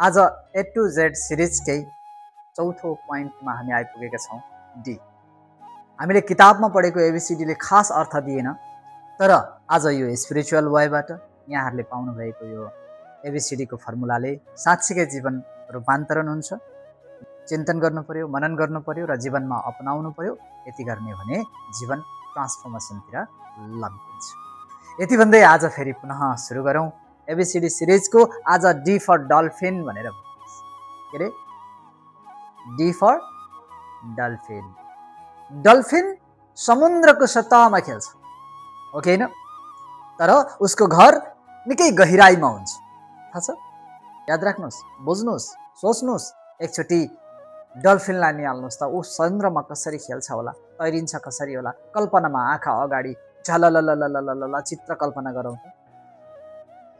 आज A to Z सिरिजकै चौथो पोइन्टमा हामी आइपुगेका छौँ, डी। हामीले किताबमा पढेको एबिसिडीले खास अर्थ दिएन, तर आज यो स्पिरिचुअल वेबाट यहाँहरूले पाउनुभएको यो एबिसिडीको फर्मुलाले साँच्चीकै जीवन रूपान्तरण हुन्छ। चिन्तन गर्नु पर्यो, मनन गर्नु पर्यो र जीवनमा अपनाउनु पर्यो। यति गर्ने भने जीवन ट्रान्सफर्मेसनतिर लम्किन्छ। यति भन्दै आज फेरि पुनः सुरु गरौँ एबिसिडी सिरिजको। आज डी फर डल्फिन भनेर के अरे, डी फर डल्फिन। डल्फिन समुद्रको सतहमा खेल्छ, हो कि होइन? तर उसको घर निकै गहिराईमा हुन्छ, थाहा छ? याद राख्नुहोस्, बुझ्नुहोस्, सोच्नुहोस्। एकचोटि डल्फिनलाई निहाल्नुहोस् त, ऊ समुद्रमा कसरी खेल्छ होला, तैरिन्छ कसरी होला। कल्पनामा आँखा अगाडि झललललललल चित्र कल्पना गरौँ त।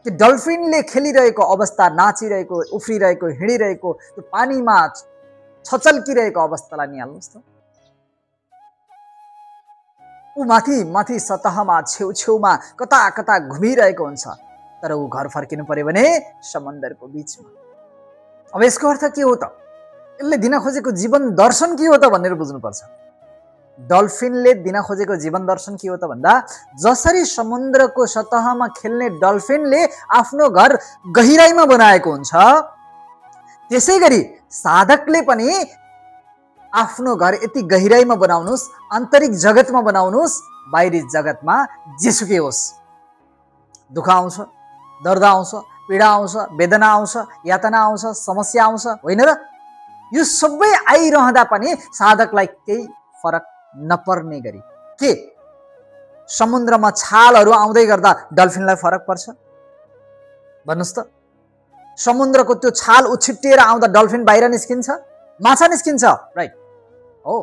कि डल्फिनले खेलिरहेको अवस्था, नाचिरहेको, उफ्रिरहेको, हिँडिरहेको, त्यो पानीमा छचल्किरहेको अवस्थालाई निहाल्नुहोस् त। ऊ माथि माथि सतहमा छेउछेउमा कता कता घुमिरहेको हुन्छ, तर ऊ घर फर्किनु पर्यो भने समन्दरको बिचमा। अब यसको अर्थ के हो त? यसले दिन खोजेको जीवन दर्शन के हो त भनेर बुझ्नुपर्छ। डल्फिनले दिन खोजेको जीवन दर्शन के हो त भन्दा, जसरी समुद्रको सतहमा खेल्ने डल्फिनले आफ्नो घर गहिराईमा बनाएको हुन्छ, त्यसै गरी साधकले पनि आफ्नो घर यति गहिराईमा बनाउनुहोस्, आन्तरिक जगतमा बनाउनुहोस्, बाहिरी जगतमा जेसुकै होस्, दुःख आउँछ, दर्द आउँछ, पीडा आउँछ, वेदना आउँछ, यातना आउँछ, समस्या आउँछ, होइन र? यो सबै आइरहँदा पनि साधकलाई केही फरक नपर्ने गरी के समुद्रमा छालहरू आउँदै गर्दा डल्फिनलाई फरक पर्छ? भन्नुहोस् त। समुद्रको त्यो छाल उछिट्टिएर आउँदा डल्फिन बाहिर निस्किन्छ, माछा निस्किन्छ, राइट हो?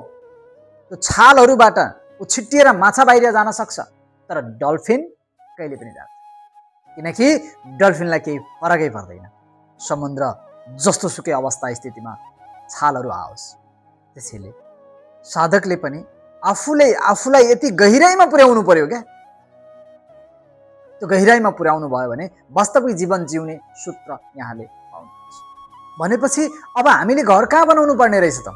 त्यो छालहरूबाट उछिट्टिएर माछा बाहिर जान सक्छ, तर डल्फिन कहिले पनि जान्छ, किनकि डल्फिनलाई केही फरकै पर्दैन। समुद्र जस्तो सुकै अवस्था स्थितिमा छालहरू आओस्। त्यसैले साधकले पनि आफूलाई यति गहिराईमा पुर्याउनु पर्यो क्या। त्यो गहिराईमा पुर्याउनु भयो भने वास्तविक जीवन जिउने सूत्र यहाँले पाउनुहुन्छ। भनेपछि अब हामीले घर कहाँ बनाउनु पर्ने रहेछ त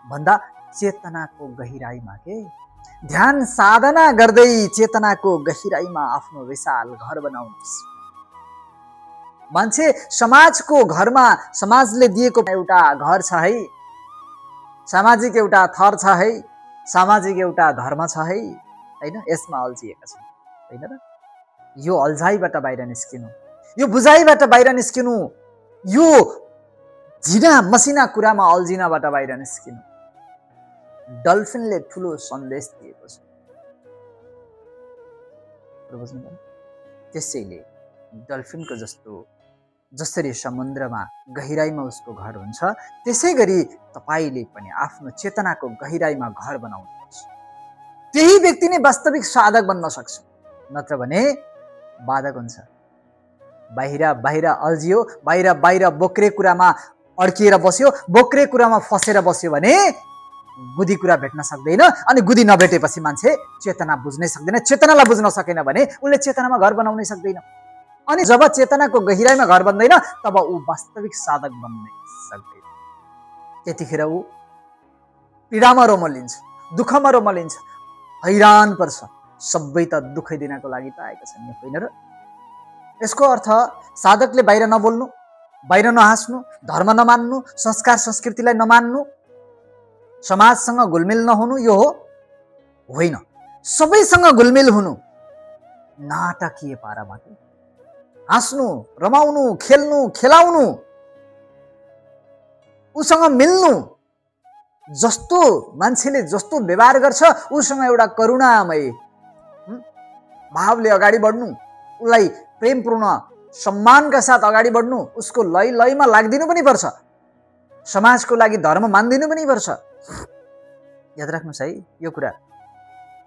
भन्दा, चेतनाको गहिराईमा के ध्यान साधना गर्दै चेतनाको गहिराईमा आफ्नो विशाल घर बनाउनुहोस्। मान्छे समाजको घरमा, समाजले दिएको एउटा घर छ है, सामाजिक एउटा थर छ है, सामाजिक एउटा धर्म छ है, होइन? यसमा अल्झिएका छन्, होइन र? यो अल्झाइबाट बाहिर निस्किनु, यो बुझाइबाट बाहिर निस्किनु, यो झिना मसिना कुरामा अल्झिनबाट बाहिर निस्किनु। डल्फिनले ठुलो सन्देश दिएको छ। त्यसैले डल्फिनको जस्तो जसरी समुद्रमा गहिराईमा उसको घर हुन्छ, त्यसै गरी तपाईँले पनि आफ्नो चेतनाको गहिराईमा घर बनाउनुपर्छ। त्यही व्यक्ति नै वास्तविक साधक बन्न सक्छ, नत्र भने बाधक हुन्छ। बाहिर अल्झियो, बाहिर बोक्रे कुरामा अड्किएर बस्यो, बोक्रे कुरामा फसेर बस्यो भने गुदी कुरा भेट्न सक्दैन। अनि गुदी नभेटेपछि मान्छे चेतना बुझ्नै सक्दैन। चेतनालाई बुझ्न सकेन भने उसले चेतनामा घर बनाउनै सक्दैन। अनि जब चेतनाको गहिराईमा घर बन्दैन, तब ऊ वास्तविक साधक बन्नै सक्दैन। त्यतिखेर ऊ पीडामा रोमलिन्छ, दुःखमा रोमलिन्छ, हैरान पर्छ। सबै त दुःखै दिनको लागि त आएका छन्, होइन र? यसको अर्थ साधकले बाहिर नबोल्नु, बाहिर नहाँस्नु, धर्म नमान्नु, संस्कार संस्कृतिलाई नमान्नु, समाजसँग घुलमिल नहुनु यो हो? होइन। सबैसँग घुलमिल हुनु, नाटकीय पारामा हाँस्नु, रमाउनु, खेल्नु, खेलाउनु, उसँग मिल्नु, जस्तो मान्छेले जस्तो व्यवहार गर्छ उसँग एउटा करुणामय भावले अगाडि बढ्नु, उसलाई प्रेमपूर्ण सम्मानका साथ अगाडि बढ्नु, उसको लयमा लाग्दिनु पनि पर्छ, समाजको लागि धर्म मानिदिनु पनि पर्छ। याद राख्नुहोस् है, यो कुरा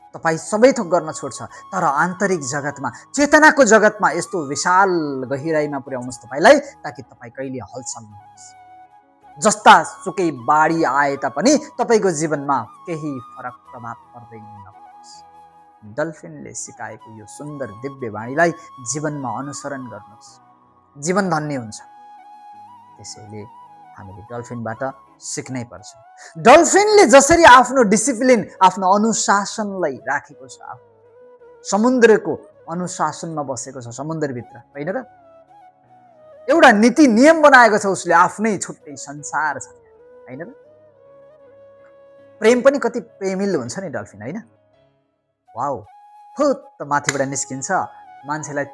तपाईँ सबै थोक गर्न छोड्छ, तर आन्तरिक जगतमा, चेतनाको जगतमा यस्तो विशाल गहिराईमा पुर्याउनुहोस् तपाईँलाई, ताकि तपाईँ कहिले हलचल नहोस्। जस्ता सुकै बाढी आए तापनि तपाईँको जीवनमा केही फरक प्रभाव पर्दैन। डल्फिनले सिकाएको यो सुन्दर दिव्य वाणीलाई जीवनमा अनुसरण गर्नुहोस्, जीवन धन्य हुन्छ। त्यसैले हामीले डल्फिनबाट सिक्नै पर्छ। डल्फिनले जसरी आफ्नो डिसिप्लिन, आफ्नो अनुशासनलाई राखेको छ, समुद्रको अनुशासनमा बसेको छ समुद्रभित्र, होइन र? एउटा नीति नियम बनाएको छ उसले, आफ्नै छुट्टै संसार छ, होइन र? प्रेम पनि कति प्रेमिल हुन्छ नि डल्फिन, होइन? वाउ, फुत्त माथिबाट निस्किन्छ, मान्छेलाई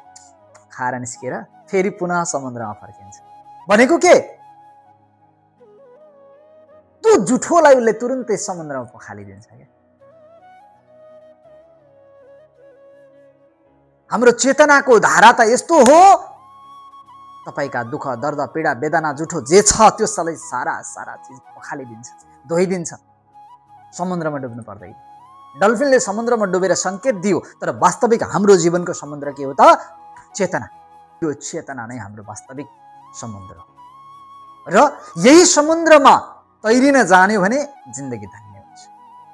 खाएर निस्केर फेरि पुनः समुद्रमा फर्किन्छ। भनेको के? त्यो जुठोलाई उसले तुरुन्तै समुद्रमा पखालिदिन्छ क्या। हाम्रो चेतनाको धारा त यस्तो हो, तपाईका दुःख, दर्द, पीडा, वेदना, जुठो जे छ त्यो सबै सारा चिज पखालिदिन्छ, धोइदिन्छ, समुद्रमा डुब्नु पर्दैन। डल्फिनले समुद्रमा डुबेर संकेत दियो, तर वास्तविक हाम्रो जीवनको समुद्र के हो त? चेतना। यो चेतना नै हाम्रो वास्तविक समुद्र हो। र यही समुद्रमा तैरिन जान्यो भने जिन्दगी धन्य हुन्छ।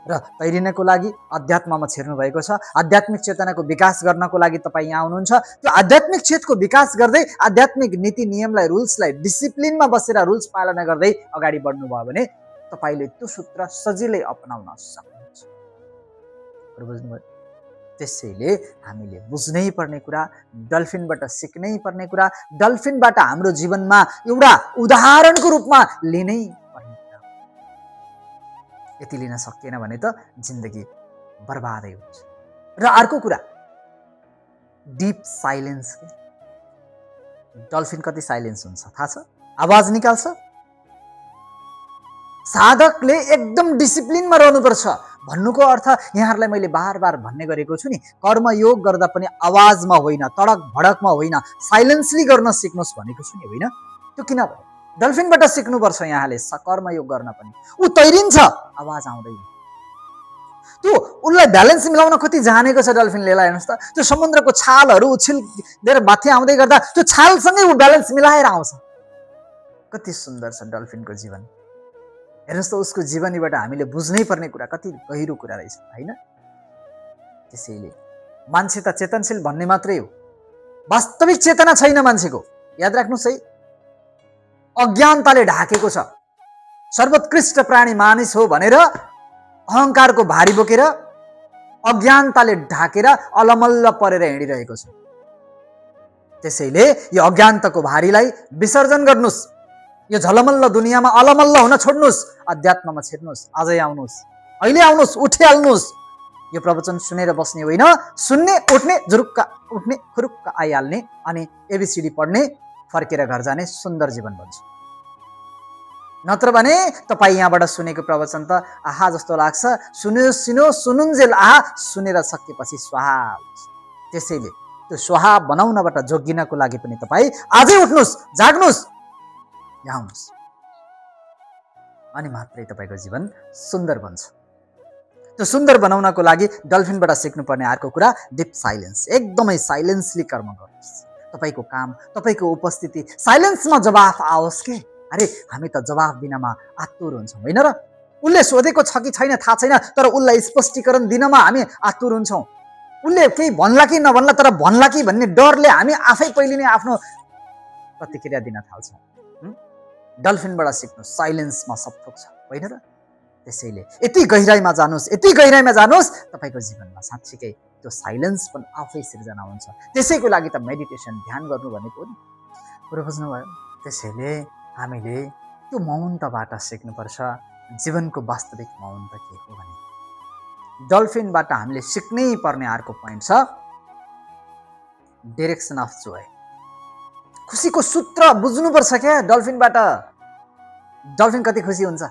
र तैरिनको लागि अध्यात्ममा छिर्नु भएको छ। आध्यात्मिक चेतनाको विकास गर्नको लागि तपाईँ यहाँ आउनुहुन्छ। त्यो आध्यात्मिक चेतको विकास गर्दै, आध्यात्मिक नीति नियमलाई, रुल्सलाई, डिसिप्लिनमा बसेर रुल्स पालना गर्दै अगाडि बढ्नुभयो भने तपाईले त्यो सूत्र सजिलै अपनाउन सक्नुहुन्छ। बुझ्नुभयो? त्यसैले हामीले बुझ्नै पर्ने कुरा, डल्फिनबाट सिक्नै पर्ने कुरा, डल्फिनबाट हाम्रो जीवनमा एउटा उदाहरणको रूपमा लिनै पर्ने कुरा। यति लिन सकिएन भने त जिन्दगी बर्बादै हुन्छ। र अर्को कुरा, डीप साइलेन्स। डल्फिन कति साइलेन्स हुन्छ थाहा छ? आवाज निकाल्छ। साधकले एकदम डिसिप्लिनमा रहनुपर्छ। भन्नुको अर्थ यहाँहरूलाई मैले बार बार भन्ने गरेको छु नि, कर्मयोग गर्दा पनि आवाजमा होइन, तडक भडकमा होइन, साइलेन्सली गर्न सिक्नुहोस् भनेको छु नि, होइन? त्यो किन भयो? डल्फिनबाट सिक्नुपर्छ यहाँले कर्मयोग गर्न पनि। ऊ तैरिन्छ, आवाज आउँदैन। त्यो उसलाई ब्यालेन्स मिलाउन कति जानेको छ डल्फिनले। हेर्नुहोस् त, त्यो समुद्रको छालहरू उछिलेर माथि आउँदै गर्दा त्यो छालसँगै ऊ ब्यालेन्स मिलाएर आउँछ। कति सुन्दर छ डल्फिनको जीवन। हेर्नुहोस् त, उसको जीवनीबाट हामीले बुझ्नै पर्ने कुरा कति गहिरो कुरा रहेछ, होइन? त्यसैले मान्छे त चेतनशील भन्ने मात्रै हो, वास्तविक चेतना छैन मान्छेको। याद राख्नुहोस् है, अज्ञानताले ढाकेको छ। सर्वोत्कृष्ट प्राणी मानिस हो भनेर अहङ्कारको भारी बोकेर अज्ञानताले ढाकेर अलमल्ल परेर हिँडिरहेको छ। त्यसैले यो अज्ञानताको भारीलाई विसर्जन गर्नुहोस्। यो झलमल्ल दुनियाँमा अलमल्ल हुन छोड्नुहोस्, अध्यात्ममा छिर्नुहोस्। आजै आउनुहोस्, अहिले आउनुहोस्, उठिहाल्नुहोस्। यो प्रवचन सुनेर बस्ने होइन, सुन्ने, उठ्ने, जुरुक्क उठ्ने, खुरुक्क आइहाल्ने, अनि एबिसिडी पढ्ने, फर्केर घर जाने, सुन्दर जीवन बन्छ। नत्र भने तपाईँ यहाँबाट सुनेको प्रवचन त आहा जस्तो लाग्छ, सुनुन्जेल आहा, सुनेर सकेपछि स्वाहा हुन्छ। त्यसैले त्यो स्वाहा बनाउनबाट जोगिनको लागि पनि तपाईँ आजै उठ्नुहोस्, जाग्नुहोस्, यहाँ आउनुहोस्, अनि मात्रै तपाईँको जीवन सुन्दर बन्छ। त्यो सुन्दर बनाउनको लागि डल्फिनबाट सिक्नुपर्ने अर्को कुरा, डिप साइलेन्स। एकदमै साइलेन्सली कर्म गर्नुहोस्। तपाईँको काम, तपाईँको उपस्थिति साइलेन्समा जवाफ आओस् के। अरे हामी त जवाफ दिनमा आतुर हुन्छौँ, होइन र? उसले सोधेको छ कि छैन थाहा छैन, तर उसलाई स्पष्टीकरण दिनमा हामी आतुर हुन्छौँ। उसले केही भन्ला कि नभन्ला, तर भन्ला कि भन्ने डरले हामी आफै पहिले नै आफ्नो प्रतिक्रिया दिन थाल्छौँ। डल्फिनबाट सिक्नु, साइलेन्समा सब थोक छ, होइन र? त्यसैले यति गहिराइमा जानुहोस्, यति गहिराइमा जानुहोस्, तपाईँको जीवनमा साँच्चीकै त्यो साइलेन्स पनि आफै सिर्जना हुन्छ। त्यसैको लागि त मेडिटेसन, ध्यान गर्नु भनेको नि, कुरो बुझ्नुभयो? त्यसैले हामीले त्यो मौनताबाट सिक्नुपर्छ। जीवनको वास्तविक मौनता के हो भने डल्फिनबाट हामीले सिक्नै पर्ने अर्को पोइन्ट छ, डाइरेक्सन अफ जोय। खुसीको सूत्र बुझ्नुपर्छ क्या डल्फिनबाट। डल्फिन कति खुसी हुन्छ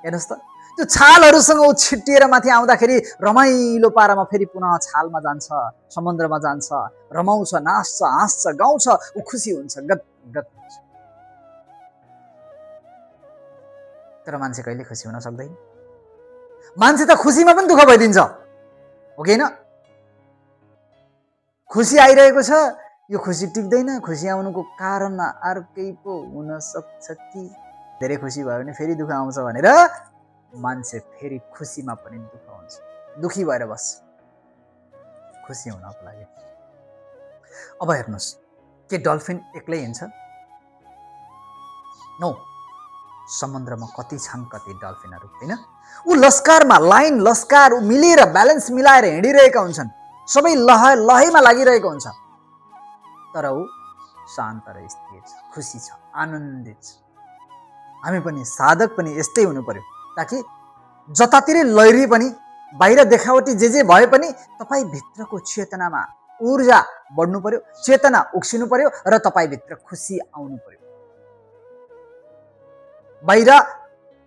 हेर्नुहोस् त, त्यो छालहरूसँग ऊ छिटिएर माथि आउँदाखेरि रमाइलो पारामा फेरि पुनः छालमा जान्छ, समुद्रमा जान्छ, रमाउँछ, नाच्छ, हाँस्छ, गाउँछ, ऊ खुसी हुन्छ, गदगद हुन्छ। तर मान्छे कहिले खुसी हुन सक्दैन। मान्छे त खुसीमा पनि दुःख भइदिन्छ, हो कि होइन? खुसी आइरहेको छ, यो खुसी टिक्दैन, खुसी आउनुको कारण अर्कै पो हुन सक्छ कि। धेरै खुसी भयो भने फेरि दुःख आउँछ भनेर मान्छे फेरि खुसीमा पनि दुःख हुन्छ, दुखी भएर बस्छ खुसी हुनको लागि। अब हेर्नुहोस्, के डल्फिन एक्लै हिँड्छ? नो, समुद्रमा कति छन् कति डल्फिनहरू, होइन? ऊ लस्कारमा लाइन लस्कार मिलेर ब्यालेन्स मिलाएर हिँडिरहेका हुन्छन्, सबै लहैमा लागिरहेको हुन्छ, तर ऊ शान्त र स्थिर छ, खुसी छ, आनन्दित छ। हामी पनि साधक पनि यस्तै हुनु पर्यो, ताकि जतातिरै लहरी पनि बाहिर देखावटी जे भए पनि तपाईँ भित्रको चेतनामा ऊर्जा बढ्नु पर्यो, चेतना उक्सिनु पर्यो र तपाईँ भित्र खुसी आउनु पर्यो। बाहिर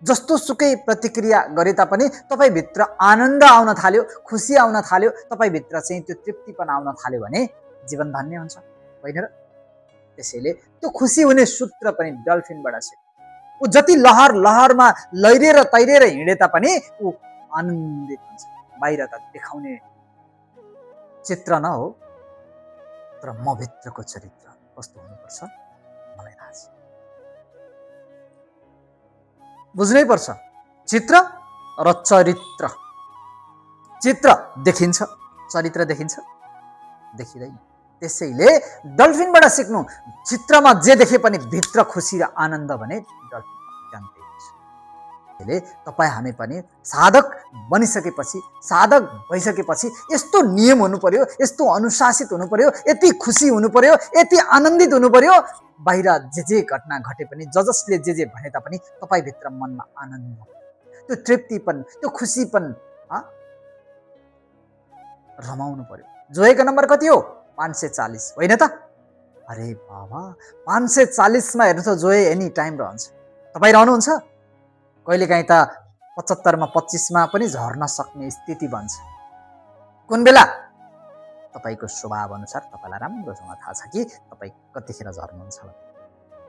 जस्तो सुकै प्रतिक्रिया गरे तापनि तपाईँ भित्र आनन्द आउन थाल्यो, खुसी आउन थाल्यो, तपाईँ भित्र चाहिँ त्यो तृप्तिपन आउन थाल्यो भने जीवन धन्य हुन्छ, होइन र? त्यसैले त्यो खुसी हुने सूत्र पनि डल्फिनबाट छ। ऊ जति लहरमा लैरेर तैरेर हिँडे तापनि ऊ आनन्दित हुन्छ। बाहिर त देखाउने चित्र न हो, तर म भित्रको चरित्र कस्तो हुनुपर्छ मलाई थाहा छ। बुझ्नै पर्छ, चित्र र चरित्र। चित्र देखिन्छ, चरित्र देखिन्छ देखिँदैन। त्यसैले डल्फिनबाट सिक्नु, चित्रमा जे देखे पनि भित्र खुसी र आनन्द भने डल्फिन जान्दै हुन्छ। त्यसैले तपाईँ हामी पनि साधक बनिसकेपछि, साधक भइसकेपछि यस्तो नियम हुनु पर्यो, यस्तो अनुशासित हुनु पर्यो, यति खुसी हुनु पर्यो, यति आनन्दित हुनु पर्यो, बाहिर जे घटना घटे पनि, जसले जे भने तापनि तपाईँ भित्र मनमा आनन्द, त्यो तृप्तिपन, त्यो खुसीपन रमाउनु पर्यो। जोएको नम्बर कति हो? 540 होइन त? अरे बाबा, 540 मा हेर्नु त जोए एनी टाइम रहन्छ। तपाईँ रहनुहुन्छ? कहिलेकाहीँ त 75 मा 25 मा पनि झर्न सक्ने स्थिति बन्छ। कुन बेला? तपाईको स्वभाव अनुसार तपाईलाई राम्रोसँग थाहा छ कि तपाईँ कतिखेर झर्नुहुन्छ भने।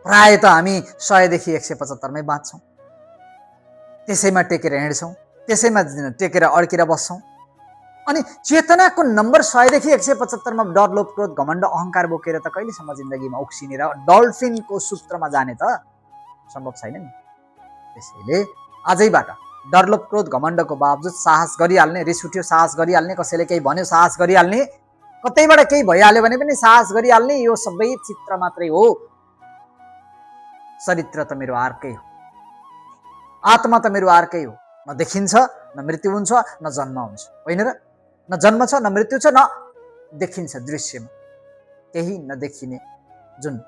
प्राय त हामी 100 देखि 175 मै बाँच्छौँ, त्यसैमा टेकेर हिँड्छौँ, त्यसैमा टेकेर अड्केर बस्छौँ। अनि चेतनाको नम्बर 100 देखि 175 मा डर, लोभ, क्रोध, घमण्ड, अहंकार बोकेर त कहिलेसम्म जिन्दगीमा उक्सिने र डल्फिनको सूत्रमा जाने त सम्भव छैन नि। त्यसैले आजैबाट डर, लोभ, क्रोध, घमण्डको बावजुद साहस गरिहाल्ने, रिस उठ्यो साहस गरिहाल्ने, कसैले केही भन्यो साहस गरिहाल्ने, कतैबाट केही भइहाल्यो भने पनि साहस गरिहाल्ने, यो सबै चित्र मात्रै हो। चरित्र त मेरो अर्कै हो, आत्मा त मेरो अर्कै हो। न देखिन्छ, न मृत्यु हुन्छ, न जन्म हुन्छ, होइन र? न जन्म छ, न मृत्यु छ, न देखिन्छ दृश्यमा। केही नदेखिने जुन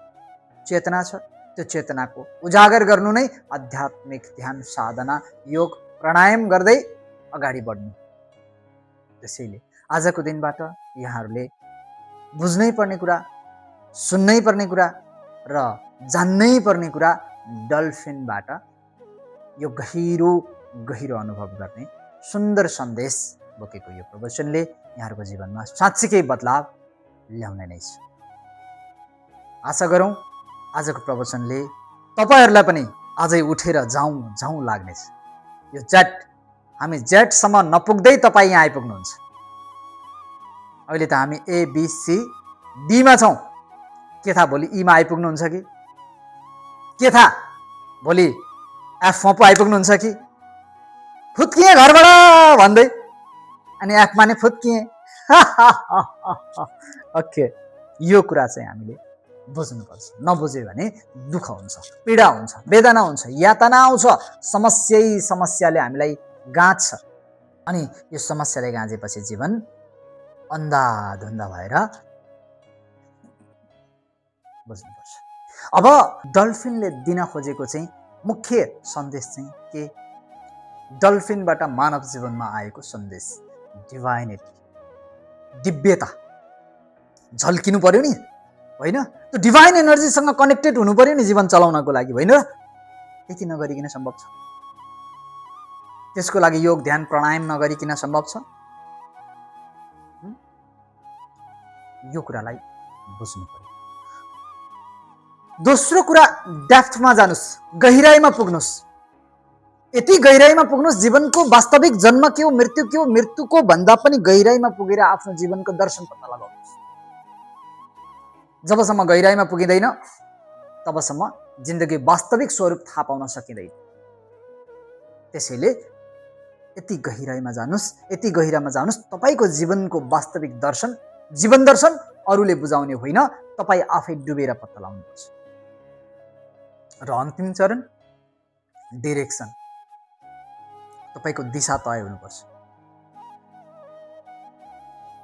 चेतना छ, त्यो चेतनाको उजागर गर्नु नै आध्यात्मिक ध्यान, साधना, योग, प्राणायाम गर्दै अगाडि बढ्नु। त्यसैले आजको दिनबाट यहाँहरूले बुझ्नै पर्ने कुरा, सुन्नै पर्ने कुरा र जान्नै पर्ने कुरा, डल्फिनबाट यो गहिरो गहिरो अनुभव गर्ने सुन्दर सन्देश बोकेको यो प्रवचनले यहाँहरूको जीवनमा साँच्चीकै बदलाव ल्याउने नै छ। आशा गरौँ आजको प्रवचनले तपाईहरूलाई पनि आजै उठेर जाउँ जाउँ लाग्नेछ। यो हामी जेटसम्म नपुग्दै तपाईँ यहाँ आइपुग्नुहुन्छ। अहिले त हामी ABCD मा छौँ। के थाहा भोलि E मा आइपुग्नुहुन्छ कि? के थाहा भोलि F मा पो आइपुग्नुहुन्छ कि? फुत्किएँ घरबाट भन्दै, अनि F मा नै फुत्किएँ। ओके, यो कुरा चाहिँ हामीले बुझ्नुपर्छ। नबुझ्यो भने दुःख हुन्छ, पीडा हुन्छ, वेदना हुन्छ, यातना आउँछ, समस्याले हामीलाई गाँच्छ। अनि यो समस्याले गाँचेपछि जीवन अन्धाधुन्दा भएर बुझ्नुपर्छ। अब डल्फिनले दिन खोजेको चाहिँ मुख्य सन्देश चाहिँ के? डल्फिनबाट मानव जीवनमा आएको सन्देश डिभाइनिटी, दिव्यता झल्किनु पर्यो नि, होइन? त्यो डिभाइन एनर्जीसँग कनेक्टेड हुनु पर्यो नि जीवन चलाउनको लागि, होइन र? त्यति नगरिकन सम्भव छ? त्यसको लागि योग, ध्यान, प्राणायाम नगरिकन सम्भव छ? यो कुरालाई बुझ्नु पर्यो। दोस्रो कुरा, डेप्थमा जानुस्, गहिराईमा पुग्नुस्। यति गहिराईमा पुग्नुस्, जीवनको वास्तविक जन्म के हो, मृत्यु के हो, मृत्युको भन्दा पनि गहिराईमा पुगेर आफ्नो जीवनको दर्शन पत्ता लगाउनुस्। जबसम्म गहिराईमा पुगिँदैन तबसम्म जिन्दगी वास्तविक स्वरूप थाहा पाउन सकिँदैन। त्यसैले यति गहिराईमा जानुस्, यति गहिरामा जानुस्, तपाईको जीवनको वास्तविक दर्शन, जीवन दर्शन अरूले बुझाउने होइन, तपाईँ आफै डुबेर पत्ता लगाउनुपर्छ। र अन्तिम चरण डिरेक्सन। तपाईको दिशा तय हुनुपर्छ।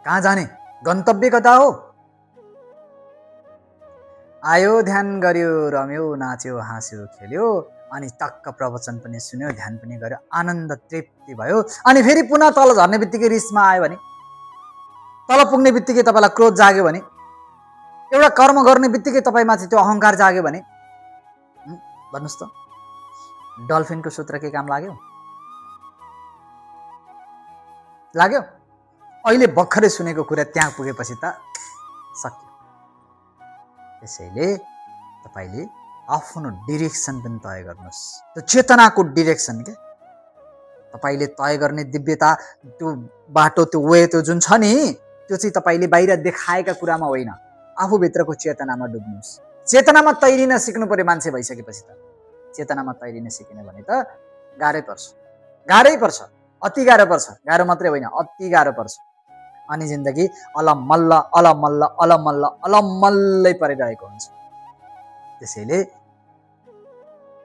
कहाँ जाने, गन्तव्य कता हो? आयो, ध्यान गर्यो, रम्यो, नाच्यो, हाँस्यो, खेल्यो, अनि टक्क प्रवचन पनि सुन्यो, ध्यान पनि गर्यो, आनन्द तृप्ति भयो। अनि फेरि पुनः तल झर्ने बित्तिकै रिसमा आयो भने, तल पुग्ने बित्तिकै तपाईँलाई क्रोध जाग्यो भने, एउटा कर्म गर्ने बित्तिकै तपाईँमाथि त्यो अहङ्कार जाग्यो भने, भन्नुहोस् त, डल्फिनको सूत्र के काम लाग्यो? लाग्यो? अहिले भर्खरै सुनेको कुरा त्यहाँ पुगेपछि त सक्यो। त्यसैले तपाईले आफ्नो डिरेक्सन पनि तय गर्नुहोस्। त्यो चेतनाको डिरेक्सन के तपाईले तय गर्ने दिव्यता, त्यो बाटो, त्यो वे, त्यो जुन छ नि, त्यो चाहिँ तपाईले बाहिर देखाएका कुरामा होइन, आफूभित्रको चेतनामा डुब्नुहोस्। चेतनामा तैरिन सिक्नु पर्यो मान्छे भइसकेपछि त। चेतनामा तैरिन सिकेन भने त गाह्रै पर्छ, गाह्रै पर्छ, अति गाह्रो पर्छ। गाह्रो मात्रै होइन, अति गाह्रो पर्छ। अनि जिन्दगी अलमल्ल अलमल्ल अलमल्ल अलमल्लै परिरहेको हुन्छ। त्यसैले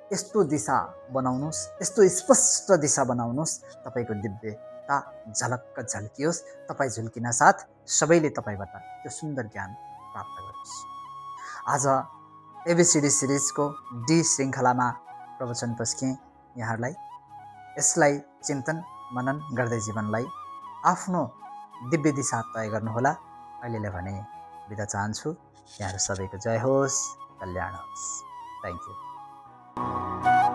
यस्तो दिशा बनाउनुहोस्, यस्तो स्पष्ट दिशा बनाउनुहोस्, तपाईँको दिव्यता झलक्क झल्कियोस्। तपाईँ झुल्किन साथ सबैले तपाईँबाट त्यो सुन्दर ज्ञान प्राप्त गरोस्। आज एबिसिडी सिरिजको डी श्रृङ्खलामा प्रवचन पस्केँ यहाँहरूलाई। यसलाई चिन्तन मनन गर्दै जीवनलाई आफ्नो दिव्य दिशा तय गर्नुहोला। अहिलेलाई भने बिदा चाहन्छु। यहाँहरू सबैको जय होस्, कल्याण होस्। Thank you.